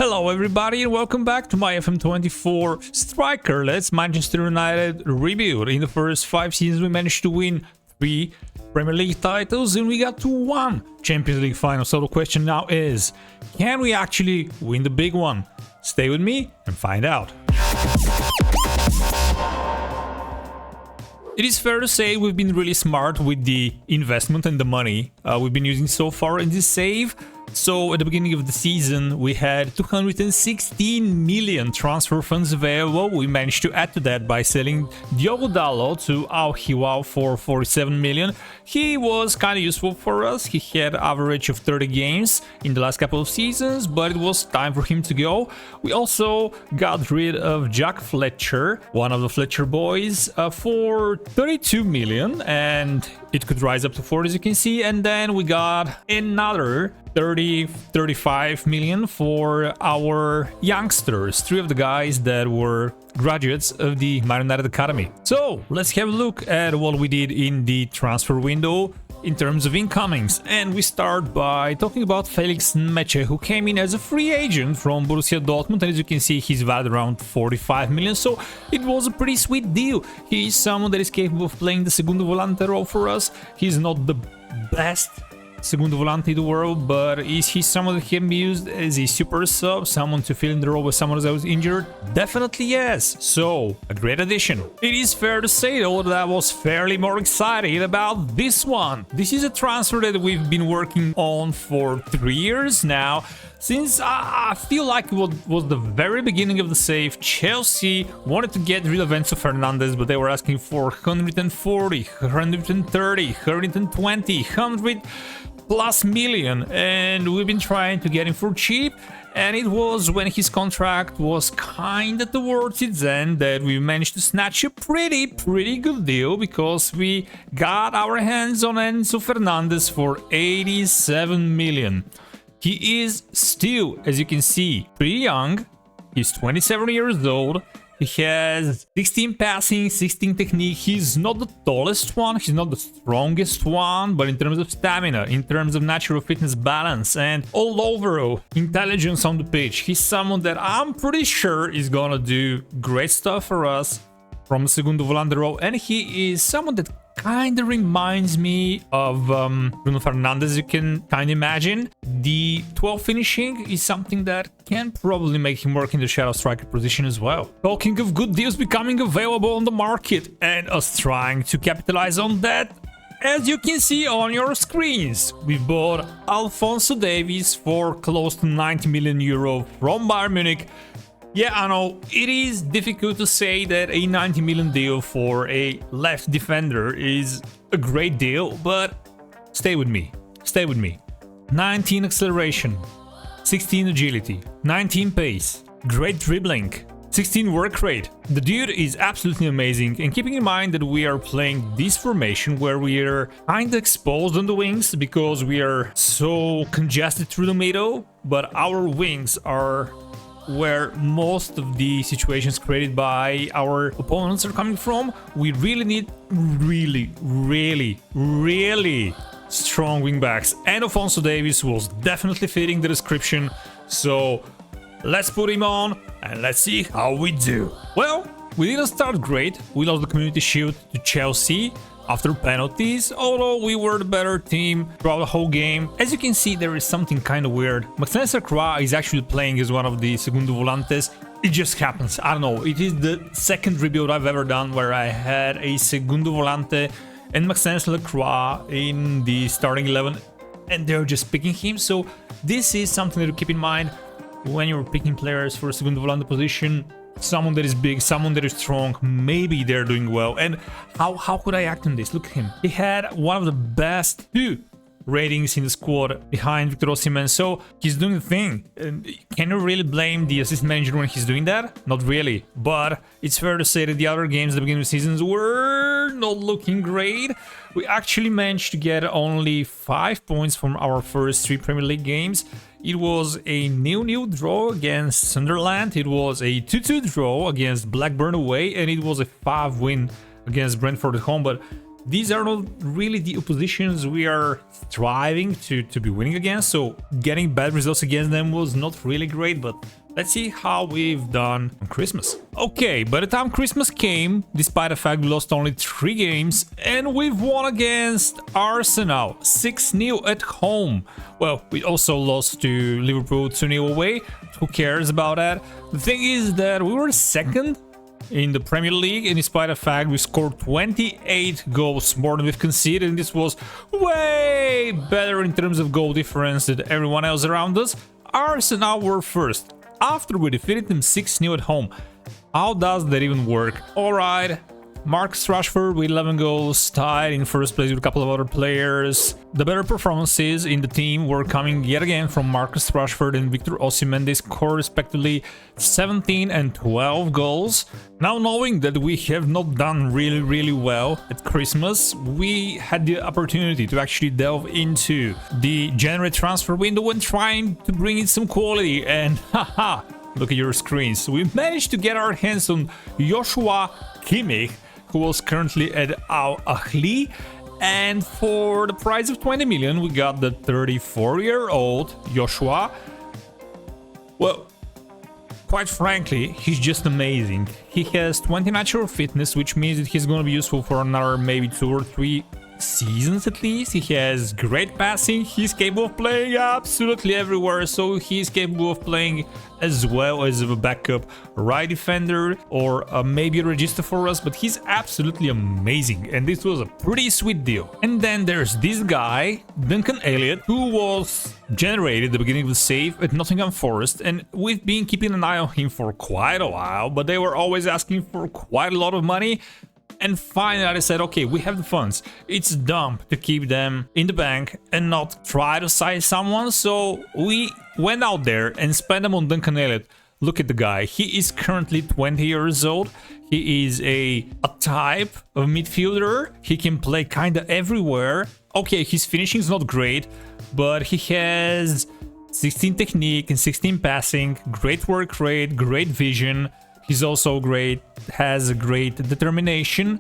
Hello everybody and welcome back to my FM24 strikerless Manchester United review. In the first 5 seasons we managed to win 3 Premier League titles and we got to 1 Champions League final. So the question now is, can we actually win the big one? Stay with me and find out. It is fair to say we've been really smart with the investment and the money we've been using so far in this save. So at the beginning of the season we had 216 million transfer funds available. We managed to add to that by selling Diogo Dalot to Al Hilal for 47 million. He was kind of useful for us. He had an average of 30 games in the last couple of seasons, but it was time for him to go. We also got rid of Jack Fletcher, one of the Fletcher boys, for 32 million, and it could rise up to 40 as you can see. And then we got another 35 million for our youngsters, 3 of the guys that were graduates of the Man United Academy. So let's have a look at what we did in the transfer window in terms of incomings, and we start by talking about Felix Meche, who came in as a free agent from Borussia Dortmund, and as you can see he's valued around 45 million, so it was a pretty sweet deal. He is someone that is capable of playing the Segundo Volante role for us. He's not the best Segundo Volante in the world, but is he someone that can be used as a super sub, someone to fill in the role with someone that was injured? Definitely yes, so a great addition. It is fair to say though that I was fairly more excited about this one. This is a transfer that we've been working on for 3 years now, since I feel like it was the very beginning of the save. Chelsea wanted to get rid of Enzo Fernandez, but they were asking for 140, 130, 120, 100 plus million, and we've been trying to get him for cheap. And it was when his contract was kind of towards its end that we managed to snatch a pretty good deal, because we got our hands on Enzo Fernandez for 87 million. He is still, as you can see, pretty young. He's 27 years old. He has 16 passing, 16 technique. He's not the tallest one, he's not the strongest one, but in terms of stamina, in terms of natural fitness balance, and all overall intelligence on the pitch, he's someone that I'm pretty sure is gonna do great stuff for us from a Segundo Volante role. And he is someone that kind of reminds me of Bruno Fernandes, you can kind of imagine. The 12 finishing is something that can probably make him work in the shadow striker position as well. Talking of good deals becoming available on the market and us trying to capitalize on that, as you can see on your screens, we bought Alphonso Davies for close to 90 million euro from Bayern Munich. Yeah, I know, it is difficult to say that a 90 million deal for a left defender is a great deal, but stay with me, stay with me. 19 acceleration, 16 agility, 19 pace, great dribbling, 16 work rate. The dude is absolutely amazing, and keeping in mind that we are playing this formation where we are kinda exposed on the wings because we are so congested through the middle, but our wings are where most of the situations created by our opponents are coming from. We really need really strong wingbacks, and Alphonso Davies was definitely fitting the description, so let's put him on and let's see how we do. Well, we didn't start great. We lost the Community Shield to Chelsea after penalties, although we were the better team throughout the whole game. As you can see, there is something kind of weird. Maxence Lacroix is actually playing as one of the Segundo Volantes. It just happens. I don't know. It is the second rebuild I've ever done where I had a Segundo Volante and Maxence Lacroix in the starting 11, and they're just picking him. So this is something to keep in mind when you're picking players for a Segundo Volante position. Someone that is big, someone that is strong, maybe they're doing well. And how could I act on this? Look at him. He had one of the best 2 ratings in the squad behind Victor Osimhen, so he's doing the thing. And can you really blame the assistant manager when he's doing that? Not really, but it's fair to say that the other games at the beginning of the seasons were not looking great. We actually managed to get only 5 points from our first 3 Premier League games. It was a 0-0 draw against Sunderland, it was a 2-2 draw against Blackburn away, and it was a 5 win against Brentford at home. But these are not really the oppositions we are striving to be winning against, so getting bad results against them was not really great, but let's see how we've done on Christmas. Okay, by the time Christmas came, despite the fact we lost only 3 games, and we've won against Arsenal 6-0 at home. Well, we also lost to Liverpool 2-0 away. Who cares about that? The thing is that we were second in the Premier League, and despite the fact we scored 28 goals more than we've conceded, and this was way better in terms of goal difference than everyone else around us, Arsenal were first after we defeated them 6-0 at home. How does that even work? Alright, Marcus Rashford with 11 goals, tied in first place with a couple of other players. The better performances in the team were coming yet again from Marcus Rashford and Victor Osimhen. They scored respectively 17 and 12 goals. Now, knowing that we have not done really well at Christmas, we had the opportunity to actually delve into the January transfer window and trying to bring in some quality, and haha, look at your screens. We managed to get our hands on Joshua Kimmich, who was currently at Al Ahly, and for the price of 20 million we got the 34-year-old Joshua. Well, quite frankly, he's just amazing. He has 20 natural fitness, which means that he's going to be useful for another maybe 2 or 3 seasons at least. He has great passing, he's capable of playing absolutely everywhere, so he's capable of playing as well as a backup right defender or maybe a register for us, but he's absolutely amazing, and this was a pretty sweet deal. And then there's this guy, Duncan Elliott, who was generated at the beginning of the save at Nottingham Forest, and we've been keeping an eye on him for quite a while, but they were always asking for quite a lot of money. And finally I said, okay, we have the funds. It's dumb to keep them in the bank and not try to sign someone. So we went out there and spent them on Duncan Elliott. Look at the guy. He is currently 20 years old. He is a type of midfielder. He can play kind of everywhere. Okay, his finishing is not great, but he has 16 technique and 16 passing, great work rate, great vision. He's also great, has a great determination.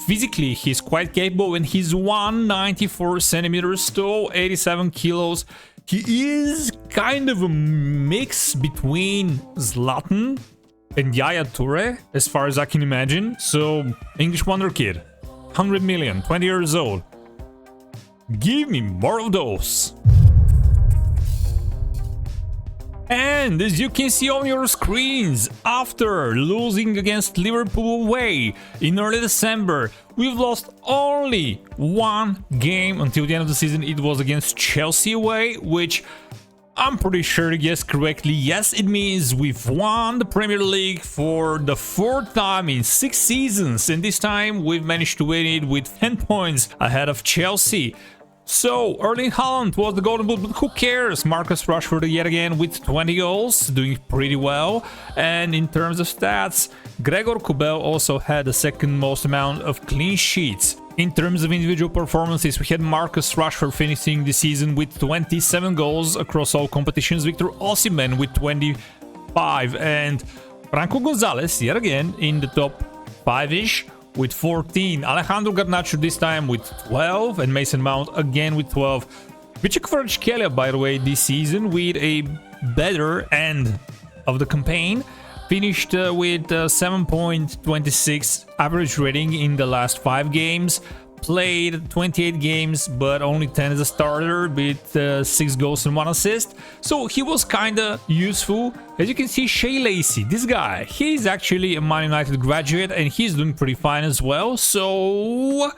Physically, he's quite capable, and he's 194 centimeters tall, 87 kilos. He is kind of a mix between Zlatan and Yaya Toure, as far as I can imagine. So, English wonder kid, 100 million, 20 years old. Give me more of those. And as you can see on your screens, after losing against Liverpool away in early December, we've lost only 1 game until the end of the season. It was against Chelsea away, which I'm pretty sure to guess correctly. Yes, it means we've won the Premier League for the 4th time in 6 seasons, and this time we've managed to win it with 10 points ahead of Chelsea. So, Erling Haaland was the golden boot, but who cares? Marcus Rashford yet again with 20 goals, doing pretty well. And in terms of stats, Gregor Kobel also had the second most amount of clean sheets. In terms of individual performances, we had Marcus Rashford finishing the season with 27 goals across all competitions, Victor Osimhen with 25, and Franco Gonzalez yet again in the top 5-ish. With 14, Alejandro Garnacho this time with 12, and Mason Mount again with 12. Vichik Kvaratskhelia, by the way, this season with a better end of the campaign, finished with 7.26 average rating in the last 5 games. Played 28 games, but only 10 as a starter, with 6 goals and 1 assist. So he was kinda useful. As you can see, Shea Lacey, this guy, he's actually a Man United graduate, and he's doing pretty fine as well. So,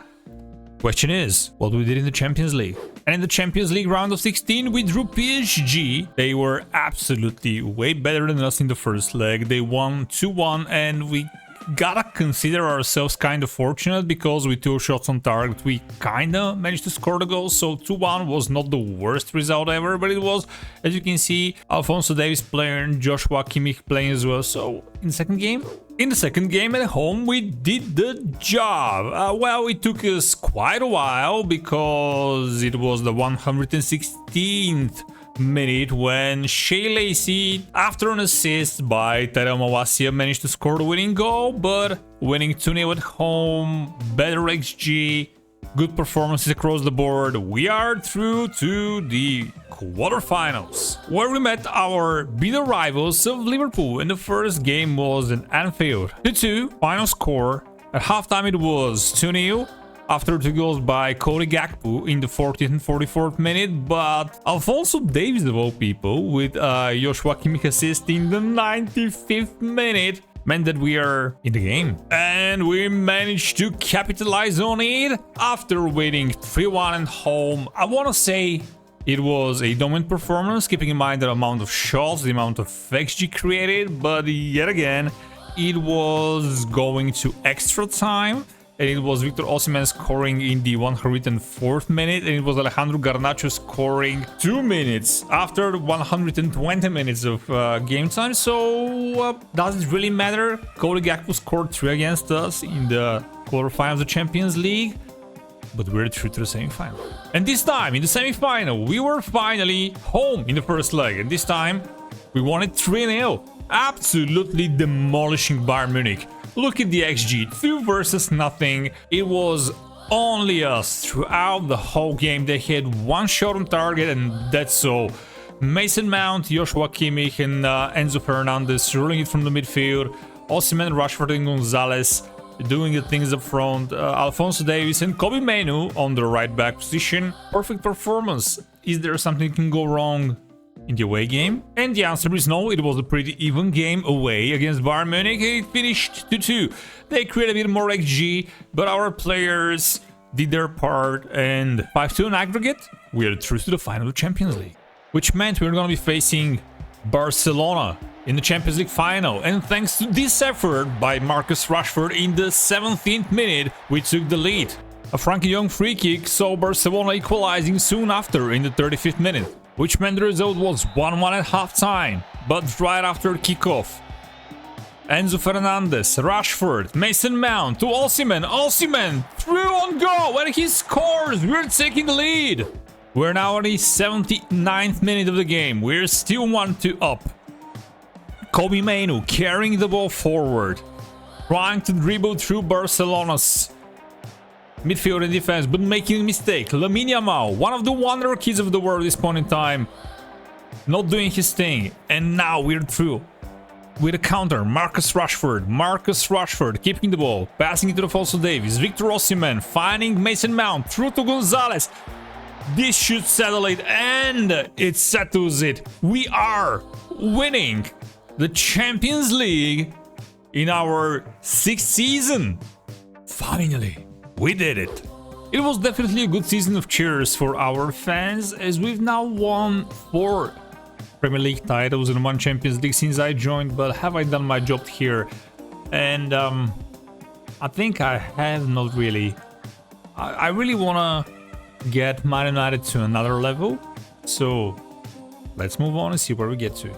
question is, what we did in the Champions League? And in the Champions League round of 16, we drew PSG. They were absolutely way better than us in the first leg. They won 2-1, and we gotta consider ourselves kind of fortunate, because with 2 shots on target we kinda managed to score the goal. So 2-1 was not the worst result ever, but it was, as you can see, Alphonso Davies playing, Joshua Kimmich playing as well. So in the second game at home, we did the job. Well, it took us quite a while, because it was the 116th minute when Shea Lacey, after an assist by Tyrell Mawasia, managed to score the winning goal, but winning 2-0 at home, better XG, Good performances across the board. We are through to the quarterfinals, where we met our bitter rivals of Liverpool, and the first game was in Anfield. 2-2, final score. At halftime it was 2-0. After 2 goals by Cody Gakpo in the 40th and 44th minute, but Alphonso Davies of all people with Joshua Kimmich assist in the 95th minute meant that we are in the game. And we managed to capitalize on it after winning 3-1 at home. I want to say it was a dominant performance, keeping in mind the amount of shots, the amount of XG created, but yet again, it was going to extra time. And it was Victor Osimhen scoring in the 104th minute, and it was Alejandro Garnacho scoring 2 minutes after 120 minutes of game time. So does it really matter? Cody Gakpo scored 3 against us in the quarterfinals of the Champions League, but we're through to the semi-final. And this time, in the semi-final, we were finally home in the first leg, and this time we won it 3-0, absolutely demolishing Bayern Munich. Look at the XG, 2 versus nothing. It was only us throughout the whole game. They had 1 shot on target, and that's all. Mason Mount, Joshua Kimmich, and Enzo Fernandez ruling it from the midfield. Osimhen, Rashford, and Gonzalez doing the things up front. Alphonso Davies and Kobbie Mainoo on the right back position. Perfect performance. Is there something that can go wrong in the away game? And the answer is no. It was a pretty even game away against Bayern Munich. It finished 2-2. They created a bit more XG, but our players did their part, and 5-2 in aggregate, we are through to the final of the Champions League, which meant we were going to be facing Barcelona in the Champions League final. And thanks to this effort by Marcus Rashford in the 17th minute, we took the lead. A Frankie Young free kick saw Barcelona equalizing soon after in the 35th minute, which meant the result was 1-1 at halftime. But right after kickoff, Enzo Fernandez, Rashford, Mason Mount to Osimhen. Osimhen through on goal, and he scores. We're taking the lead. We're now on the 79th minute of the game. We're still 1-2 up. Kobbie Mainoo carrying the ball forward, trying to dribble through Barcelona's midfield and defense, but making a mistake. Lamine Yamal, one of the wonder kids of the world at this point in time, not doing his thing. And now we're through with a counter. Marcus Rashford keeping the ball, passing it to Alphonso Davies. Victor Osimhen finding Mason Mount through to Gonzalez. This should settle it, and it settles it. We are winning the Champions League in our 6th season. Finally, we did it. It was definitely a good season of cheers for our fans, as we've now won 4 Premier League titles and 1 Champions League since I joined. But have I done my job here? And I think I have not really. I really want to get Man United to another level. So let's move on and see where we get to.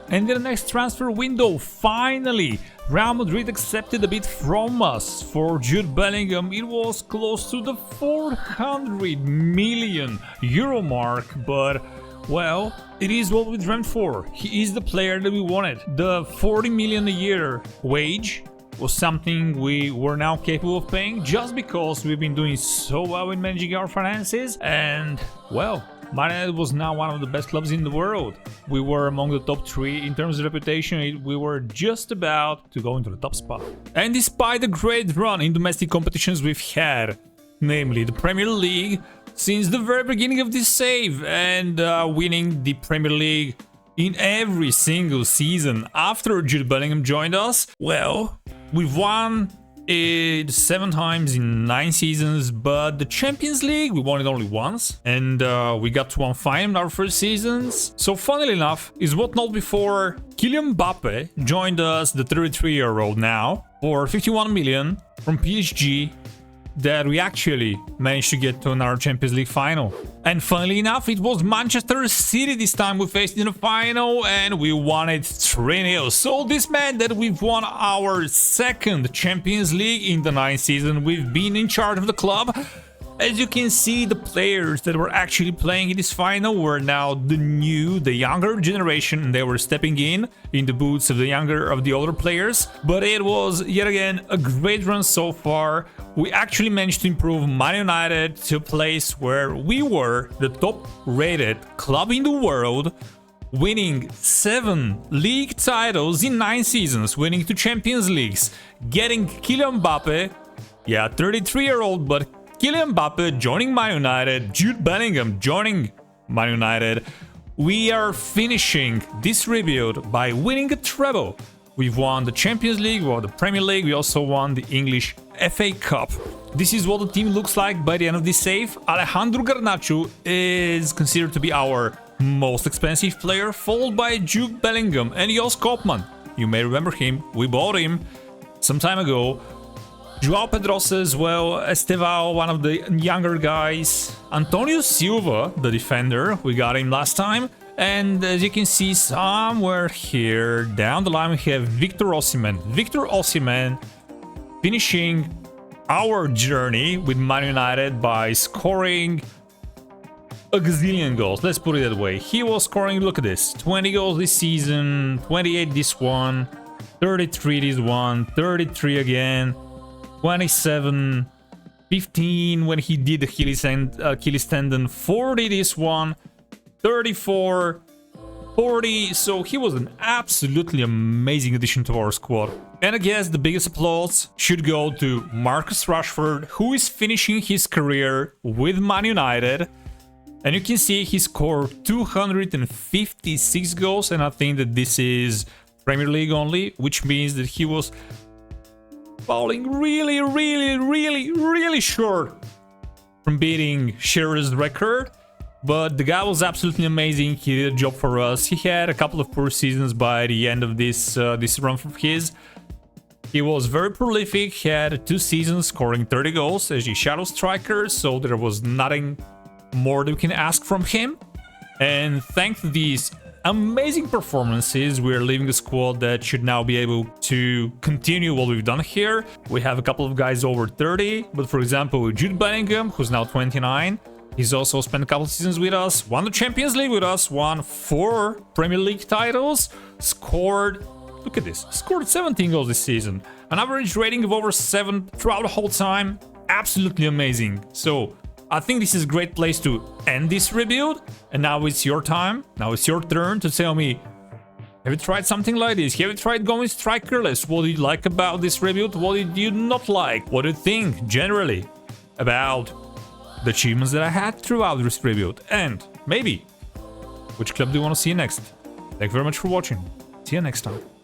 And in the next transfer window, finally, Real Madrid accepted a bid from us for Jude Bellingham. It was close to the 400 million euro mark, but, well, it is what we dreamt for. He is the player that we wanted. The 40 million a year wage was something we were now capable of paying, just because we've been doing so well in managing our finances, and, well, Man United was now one of the best clubs in the world. We were among the top 3 in terms of reputation. We were just about to go into the top spot. And despite the great run in domestic competitions we've had, namely the Premier League, since the very beginning of this save, and winning the Premier League in every single season after Jude Bellingham joined us, well, we've won it 7 times in 9 seasons, but the Champions League, we won it only once, and we got to one final in our first seasons. So funnily enough, is what not before Kylian Mbappe joined us, the 33-year-old now, for 51 million from PSG, that we actually managed to get to another Champions League final. And funnily enough, it was Manchester City this time we faced in the final, and we won it 3-0. So this meant that we've won our 2nd Champions League in the 9th season we've been in charge of the club. As you can see, the players that were actually playing in this final were now the younger generation, and they were stepping in the boots of the older players. But it was yet again a great run so far. We actually managed to improve Man United to a place where we were the top rated club in the world, winning 7 league titles in 9 seasons, winning 2 Champions Leagues, getting Kylian Mbappe, 33-year-old, but Kylian Mbappe joining Man United, Jude Bellingham joining Man United. We are finishing this rebuild by winning a treble. We've won the Champions League, we won the Premier League, we also won the English FA Cup. This is what the team looks like by the end of this save. Alejandro Garnacho is considered to be our most expensive player, followed by Jude Bellingham and Jos Koopman. You may remember him, we bought him some time ago. João Pedrosa as well, Estevao, one of the younger guys, Antonio Silva, the defender, we got him last time, and as you can see somewhere here down the line we have Victor Osimhen finishing our journey with Man United by scoring a gazillion goals, let's put it that way. He was scoring, look at this, 20 goals this season, 28 this one, 33 this one, 33 again, 27, 15 when he did the Achilles tendon, 40 this one, 34, 40, so he was an absolutely amazing addition to our squad. And I guess the biggest applause should go to Marcus Rashford, who is finishing his career with Man United. And you can see he scored 256 goals, and I think that this is Premier League only, which means that he was falling really short from beating Shearer's record. But the guy was absolutely amazing. He did a job for us. He had a couple of poor seasons by the end of this run of his. He was very prolific. He had 2 seasons scoring 30 goals as a shadow striker, so there was nothing more that we can ask from him. And thanks to these amazing performances, we're leaving a squad that should now be able to continue what we've done here. We have a couple of guys over 30, but for example, Jude Bellingham, who's now 29, he's also spent a couple of seasons with us, won the Champions League with us, won 4 Premier League titles, scored, look at this, scored 17 goals this season, an average rating of over 7 throughout the whole time, absolutely amazing. So I think this is a great place to end this rebuild, and now it's your time, now it's your turn to tell me, have you tried something like this? Have you tried going strikerless? What did you like about this rebuild? What did you not like? What do you think generally about the achievements that I had throughout this rebuild? And maybe, which club do you want to see next? Thank you very much for watching. See you next time.